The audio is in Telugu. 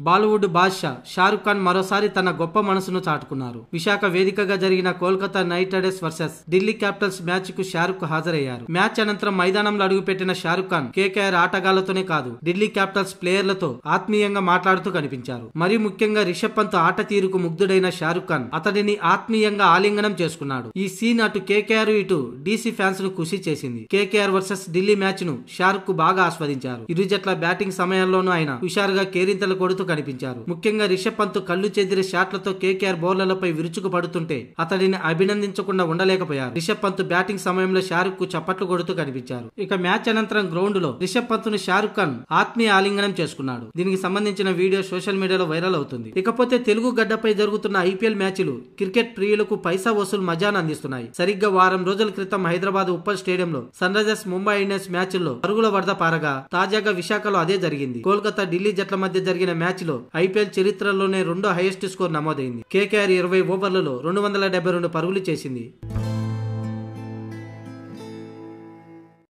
బాలీవుడ్ బాద్షా షారుఖ్ ఖాన్ మరోసారి తన గొప్ప మనసును చాటుకున్నారు. విశాఖ వేదికగా జరిగిన Kolkata night riders versus Delhi Capitals match కు షారుఖ్ హాజరయ్యారు. మ్యాచ్ అనంతరం మైదానంలో అడుగుపెట్టిన షారుఖ్ ఖాన్ కేకేఆర్ ఆటగాళ్లతోనే కాదు ఢిల్లీ క్యాపిటల్స్ ప్లేయర్లతో ఆత్మీయంగా మాట్లాడుతూ కనిపించారు. మరీ ముఖ్యంగా రిషబ్ పంత్ ఆట తీరుకు ముగ్ధుడైన షారుఖ్ ఖాన్ అతడిని ఆత్మీయంగా ఆలింగనం చేసుకున్నాడు. ఈ సీన్ అటు కేకేఆర్ ఇటు డీసీ ఫ్యాన్స్ ను ఖుషి చేసింది. కేకేఆర్ వర్సెస్ ఢిల్లీ మ్యాచ్ ను షారుఖ్ బాగా ఆస్వాదించారు. ఇరు జట్ల బ్యాటింగ్ సమయంలోనూ ఆయన హుషారుగా కేరింతలు కొడుతూ కనిపించారు. ముఖ్యంగా రిషబ్ పంత్ కళ్ళు చెదిరే షాట్లతో కేకేఆర్ బౌలర్లపై విరుచుకు పడుతుంటే అతడిని అభినందించకుండా ఉండలేకపోయారు. రిషబ్ పంత్ బ్యాటింగ్ సమయంలో షారుఖ్ కు చప్పట్లు కొడుతూ కనిపించారు. ఇక మ్యాచ్ అనంతరం గ్రౌండ్ లో రిషబ్ పంత్ ను షారుఖ్ ఖాన్ ఆత్మీయ ఆలింగనం చేసుకున్నాడు. దీనికి సంబంధించిన వీడియో సోషల్ మీడియాలో వైరల్ అవుతుంది. ఇకపోతే తెలుగు గడ్డపై జరుగుతున్న ఐపీఎల్ మ్యాచ్లు క్రికెట్ ప్రియులకు పైసా వసూలు మజాను అందిస్తున్నాయి. సరిగ్గా వారం రోజుల క్రితం హైదరాబాద్ ఉప్పల్ స్టేడియంలో సన్ రైజర్స్ ముంబై ఇండియన్స్ మ్యాచ్ల్లో పరుగుల వరద పారగా తాజాగా విశాఖలో అదే జరిగింది. కోల్కతా ఢిల్లీ జట్ల మధ్య జరిగిన మ్యాచ్ లో ఐపీఎల్ చరిత్రలోనే రెండో హైయెస్ట్ స్కోర్ నమోదైంది. కేకేఆర్ 20 ఓవర్లలో 272 పరుగులు చేసింది.